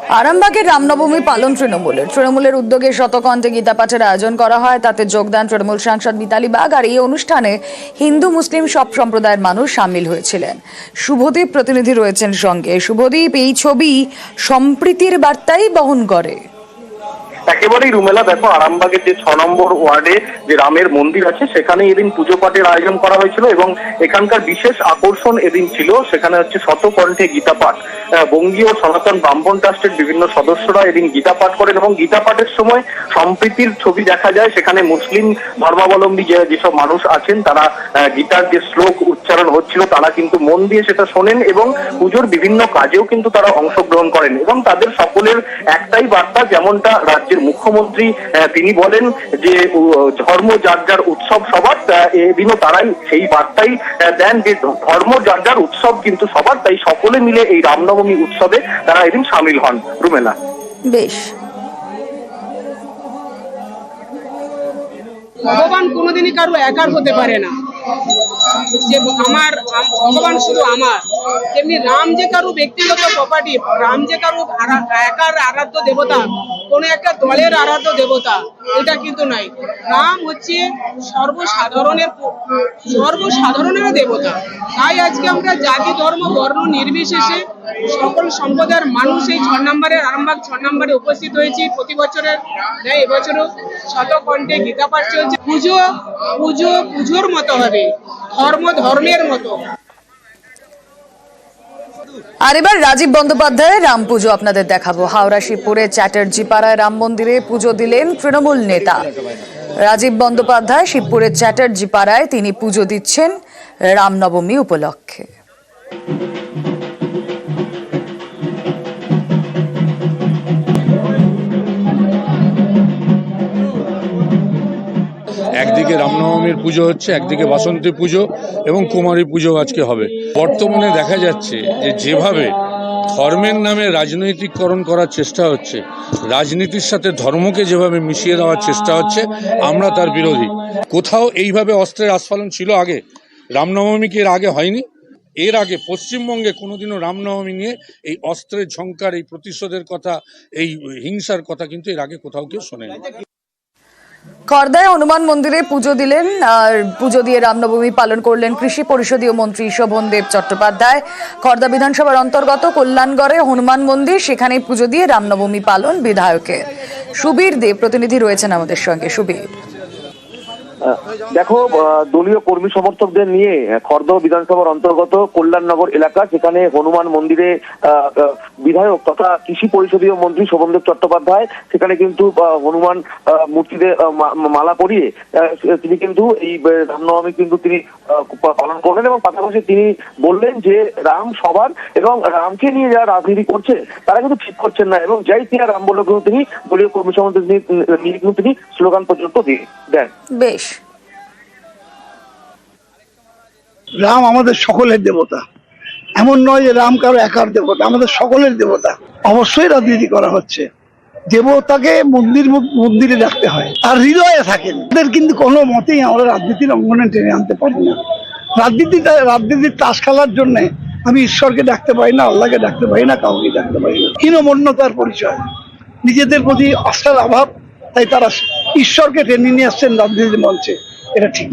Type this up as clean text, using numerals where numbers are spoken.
আরামবাগের রামনবমী পালন তৃণমূলের উদ্যোগে শতকণ্ঠে গীতা পাঠের আয়োজন করা হয়। তাতে যোগদান তৃণমূল সাংসদ মিতালি বাগ। আর এই অনুষ্ঠানে হিন্দু মুসলিম সব সম্প্রদায়ের মানুষ সামিল হয়েছিলেন। শুভদীপ প্রতিনিধি রয়েছেন সঙ্গে। শুভদীপ, এই ছবি সম্প্রীতির বার্তাই বহন করে। একেবারেই রুমেলা, দেখো আরামবাগের যে 6 নম্বর ওয়ার্ডে যে রামের মন্দির আছে সেখানে এদিন পুজো পাঠের আয়োজন করা হয়েছিল এবং এখানকার বিশেষ আকর্ষণ এদিন ছিল সেখানে হচ্ছে শতকণ্ঠে গীতা পাঠ। বঙ্গীয় সনাতন ব্রাহ্মণ ট্রাস্টের বিভিন্ন সদস্যরা এদিন গীতা পাঠ করেন এবং গীতা পাঠের সময় সম্প্রীতির ছবি দেখা যায়। সেখানে মুসলিম ধর্মাবলম্বী যেসব মানুষ আছেন তারা গীতার যে শ্লোক উচ্চারণ হচ্ছিল তারা কিন্তু মন দিয়ে সেটা শোনেন এবং পুজোর বিভিন্ন কাজেও কিন্তু তারা অংশগ্রহণ করেন এবং তাদের সকলের একটাই বার্তা, যেমনটা রাজ্যের মুখ্যমন্ত্রী তিনি বলেন যে ধর্ম যার যার উৎসব সবার, এদিনও তারাই সেই বার্তাই দেন যে ধর্ম যার যার উৎসব কিন্তু সবার, তাই সকলে মিলে এই রামনবমী উৎসবে তারা এদিন সামিল হন। রুমেলা, বেশ। ভগবান কোনোদিনই কারো একার হতে পারে না, যে আমার ভগবান শুধু আমার। তেমনি রাম যে কারো ব্যক্তিগত প্রপার্টি, রাম যে কারো একার আরাধ্য দেবতা, কোনো একটা দলের আরাধ্য দেবতা, এটা কিন্তু নাই। রাম হচ্ছে সর্বসাধারণের দেবতা। তাই আজকে আমরা জাতি ধর্ম বর্ণ নির্বিশেষে সকল সম্প্রদায়ের মানুষ এই 6 নম্বরের আরামবাগ 6 নম্বরে উপস্থিত হয়েছি। প্রতি বছরের ন্যায় এবছরও শতকণ্ঠে গীতা পাঠ চলছে। পুজোর মতো হবে, ধর্মের মতো। আর এবার রাজীব বন্দ্যোপাধ্যায়ের রাম পুজো আপনাদের দেখাবো। হাওড়া শিবপুরের চ্যাটার্জি পাড়ায় রাম মন্দিরে পুজো দিলেন তৃণমূল নেতা রাজীব বন্দ্যোপাধ্যায়। শিবপুরের চ্যাটার্জি পাড়ায় তিনি পুজো দিচ্ছেন রামনবমী উপলক্ষে। একদিকে রামনবমীর পুজো হচ্ছে, একদিকে বাসন্তী পুজো এবং কুমারী পুজো আজকে হবে। বর্তমানে দেখা যাচ্ছে যে যেভাবে ধর্মের নামে রাজনৈতিককরণ করার চেষ্টা হচ্ছে, রাজনীতির সাথে ধর্মকে যেভাবে মিশিয়ে দেওয়ার চেষ্টা হচ্ছে, আমরা তার বিরোধী। কোথাও এইভাবে অস্ত্রের আস্ফালন ছিল আগে? রামনবমী কি এর আগে হয়নি? এর আগে পশ্চিমবঙ্গে কোনোদিনও রামনবমী নিয়ে এই অস্ত্রের ঝংকার, এই প্রতিশোধের কথা, এই হিংসার কথা কিন্তু এর আগে কোথাও কেউ শোনেনি। খর্দায় হনুমান মন্দিরে পুজো দিলেন আর পুজো দিয়ে রামনবমী পালন করলেন কৃষি পরিষদীয় মন্ত্রী শোভনদেব চট্টোপাধ্যায়। খর্দা বিধানসভার অন্তর্গত কল্যাণগড়ে হনুমান মন্দির, সেখানে পুজো দিয়ে রামনবমী পালন বিধায়কের। সুবীর দেব প্রতিনিধি রয়েছেন আমাদের সঙ্গে। সুবীর, দেখো দলীয় কর্মী সমর্থকদের নিয়ে খর্দা বিধানসভার অন্তর্গত কল্যাণনগর এলাকা, সেখানে হনুমান মন্দিরে বিধায়ক তথা কৃষি পরিষদীয় মন্ত্রী শোভনদেব চট্টোপাধ্যায় সেখানে কিন্তু হনুমান মূর্তিতে মালা পরিয়ে তিনি কিন্তু এই রামনবমী কিন্তু তিনি পালন করলেন এবং পাশাপাশি তিনি বললেন যে রাম সবার এবং রামকে নিয়ে যারা রাজনীতি করছে তারা কিন্তু ঠিক করছেন না এবং যাই তিনি রাম বলে কিন্তু তিনি দলীয় কর্মী সমর্থক নিয়ে কিন্তু তিনি স্লোগান পর্যন্ত দেন। বেশ। রাম আমাদের সকলের দেবতা, এমন নয় যে রাম কারো একার দেবতা, আমাদের সকলের দেবতা। অবশ্যই রাজনীতি করা হচ্ছে, দেবতাকে মন্দিরে রাখতে হয় আর হৃদয়ে থাকেন। এদের কিন্তু কোনো মতেই আমরা রাজনীতির অঙ্গনে টেনে আনতে পারি না। রাজনীতির তাস খেলার জন্য আমি ঈশ্বরকে ডাকতে পারি না, আল্লাহকে ডাকতে পারি না, কাউকে ডাকতে পারি না। হীনমন্যতার পরিচয়, নিজেদের প্রতি আস্থার অভাব, তাই তারা ঈশ্বরকে টেনে নিয়ে আসছেন রাজনীতির মঞ্চে। এটা ঠিক।